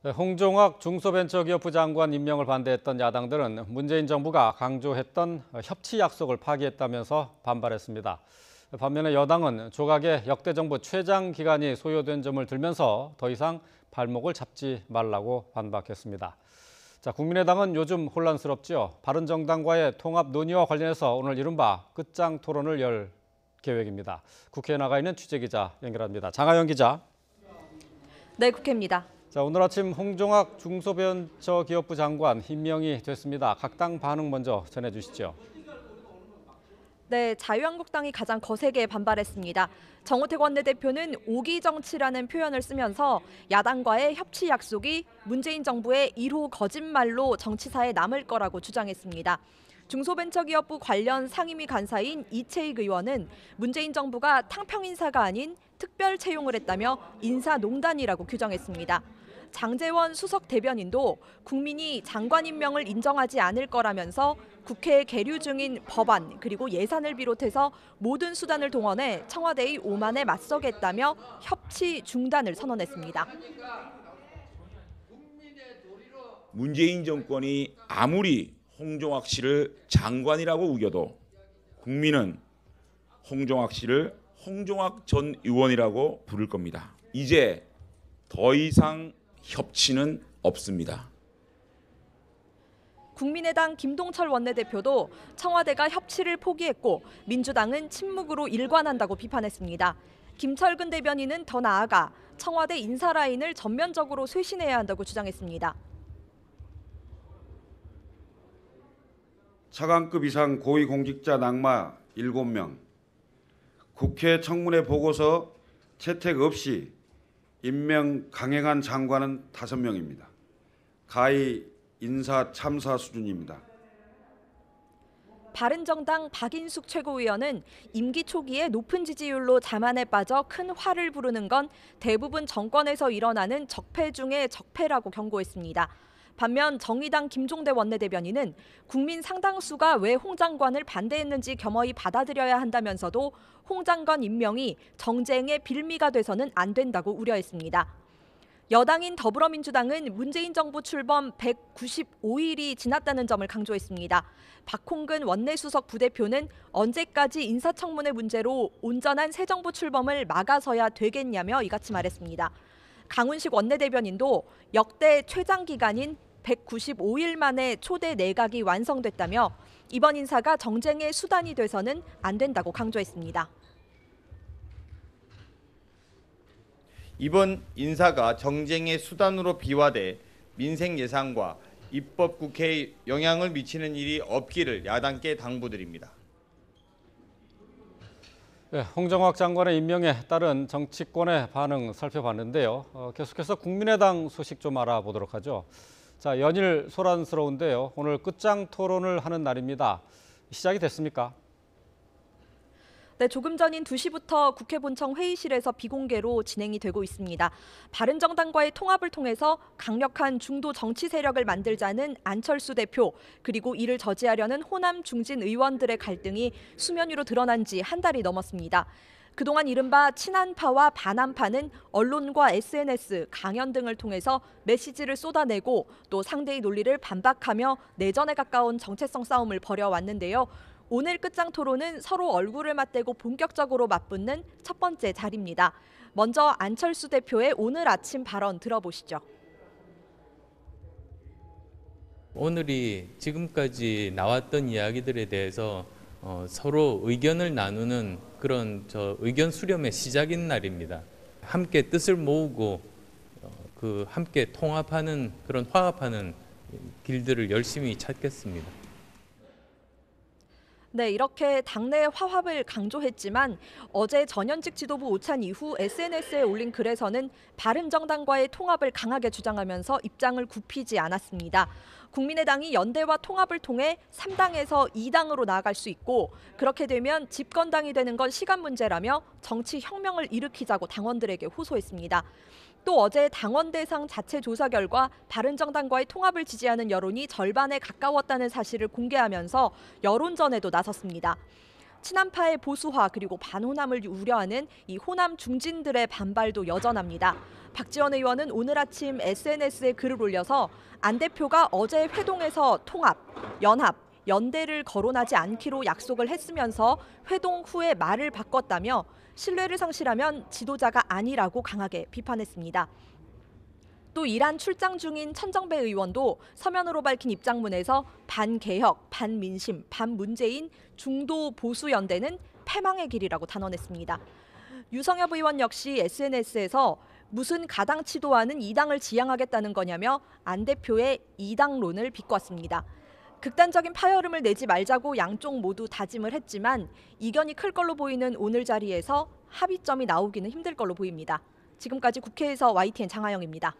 홍종학 중소벤처기업부 장관 임명을 반대했던 야당들은 문재인 정부가 강조했던 협치 약속을 파기했다면서 반발했습니다. 반면에 여당은 조각의 역대 정부 최장 기간이 소요된 점을 들면서 더 이상 발목을 잡지 말라고 반박했습니다. 자, 국민의당은 요즘 혼란스럽지요. 바른정당과의 통합 논의와 관련해서 오늘 이른바 끝장 토론을 열 계획입니다. 국회에 나가 있는 취재기자 연결합니다. 장하영 기자. 네, 국회입니다. 자, 오늘 아침 홍종학 중소벤처기업부 장관 임명이 됐습니다. 각 당 반응 먼저 전해주시죠. 네, 자유한국당이 가장 거세게 반발했습니다. 정호택 원내대표는 오기 정치라는 표현을 쓰면서 야당과의 협치 약속이 문재인 정부의 1호 거짓말로 정치사에 남을 거라고 주장했습니다. 중소벤처기업부 관련 상임위 간사인 이채익 의원은 문재인 정부가 탕평 인사가 아닌 특별 채용을 했다며 인사농단이라고 규정했습니다. 장제원 수석 대변인도 국민이 장관 임명을 인정하지 않을 거라면서 국회에 계류 중인 법안 그리고 예산을 비롯해서 모든 수단을 동원해 청와대의 오만에 맞서겠다며 협치 중단을 선언했습니다. 문재인 정권이 아무리 홍종학 씨를 장관이라고 우겨도 국민은 홍종학 씨를 홍종학 전 의원이라고 부를 겁니다. 이제 더 이상 협치는 없습니다. 국민의당 김동철 원내대표도 청와대가 협치를 포기했고 민주당은 침묵으로 일관한다고 비판했습니다. 김철근 대변인은 더 나아가 청와대 인사 라인을 전면적으로 쇄신해야 한다고 주장했습니다. 차관급 이상 고위공직자 낙마 7명, 국회 청문회 보고서 채택 없이 임명 강행한 장관은 5명입니다. 가히 인사 참사 수준입니다. 바른정당 박인숙 최고위원은 임기 초기에 높은 지지율로 자만에 빠져 큰 화를 부르는 건 대부분 정권에서 일어나는 적폐 중의 적폐라고 경고했습니다. 반면 정의당 김종대 원내대변인은 국민 상당수가 왜 홍 장관을 반대했는지 겸허히 받아들여야 한다면서도 홍 장관 임명이 정쟁의 빌미가 돼서는 안 된다고 우려했습니다. 여당인 더불어민주당은 문재인 정부 출범 195일이 지났다는 점을 강조했습니다. 박홍근 원내수석 부대표는 언제까지 인사청문회 문제로 온전한 새 정부 출범을 막아서야 되겠냐며 이같이 말했습니다. 강훈식 원내대변인도 역대 최장 기간인 195일 만에 초대 내각이 완성됐다며 이번 인사가 정쟁의 수단이 돼서는 안 된다고 강조했습니다. 이번 인사가 정쟁의 수단으로 비화돼 민생 예산과 입법 국회에 영향을 미치는 일이 없기를 야당께 당부드립니다. 네, 홍종학 장관의 임명에 따른 정치권의 반응 살펴봤는데요. 계속해서 국민의당 소식 좀 알아보도록 하죠. 자, 연일 소란스러운데요. 오늘 끝장 토론을 하는 날입니다. 시작이 됐습니까? 네, 조금 전인 2시부터 국회 본청 회의실에서 비공개로 진행이 되고 있습니다. 바른정당과의 통합을 통해서 강력한 중도 정치 세력을 만들자는 안철수 대표 그리고 이를 저지하려는 호남 중진 의원들의 갈등이 수면 위로 드러난 지 한 달이 넘었습니다. 그동안 이른바 친한파와 반한파는 언론과 SNS, 강연 등을 통해서 메시지를 쏟아내고 또 상대의 논리를 반박하며 내전에 가까운 정체성 싸움을 벌여왔는데요. 오늘 끝장 토론은 서로 얼굴을 맞대고 본격적으로 맞붙는 첫 번째 자리입니다. 먼저 안철수 대표의 오늘 아침 발언 들어보시죠. 오늘이 지금까지 나왔던 이야기들에 대해서 서로 의견을 나누는 그런 의견 수렴의 시작인 날입니다. 함께 뜻을 모으고 함께 통합하는 그런 화합하는 길들을 열심히 찾겠습니다. 네, 이렇게 당내 화합을 강조했지만 어제 전현직 지도부 오찬 이후 SNS에 올린 글에서는 바른정당과의 통합을 강하게 주장하면서 입장을 굽히지 않았습니다. 국민의당이 연대와 통합을 통해 3당에서 2당으로 나아갈 수 있고 그렇게 되면 집권당이 되는 건 시간 문제라며 정치 혁명을 일으키자고 당원들에게 호소했습니다. 또 어제 당원 대상 자체 조사 결과 바른정당과의 통합을 지지하는 여론이 절반에 가까웠다는 사실을 공개하면서 여론전에도 나섰습니다. 친한파의 보수화 그리고 반호남을 우려하는 이 호남 중진들의 반발도 여전합니다. 박지원 의원은 오늘 아침 SNS에 글을 올려서 안 대표가 어제 회동에서 통합, 연합, 연대를 거론하지 않기로 약속을 했으면서 회동 후에 말을 바꿨다며 신뢰를 상실하면 지도자가 아니라고 강하게 비판했습니다. 또 이란 출장 중인 천정배 의원도 서면으로 밝힌 입장문에서 반개혁, 반민심, 반문재인 중도 보수 연대는 패망의 길이라고 단언했습니다. 유성엽 의원 역시 SNS에서 무슨 가당치도하는 이당을 지향하겠다는 거냐며 안 대표의 이당론을 비꼬았습니다. 극단적인 파열음을 내지 말자고 양쪽 모두 다짐을 했지만 이견이 클 걸로 보이는 오늘 자리에서 합의점이 나오기는 힘들 걸로 보입니다. 지금까지 국회에서 YTN 장하영입니다.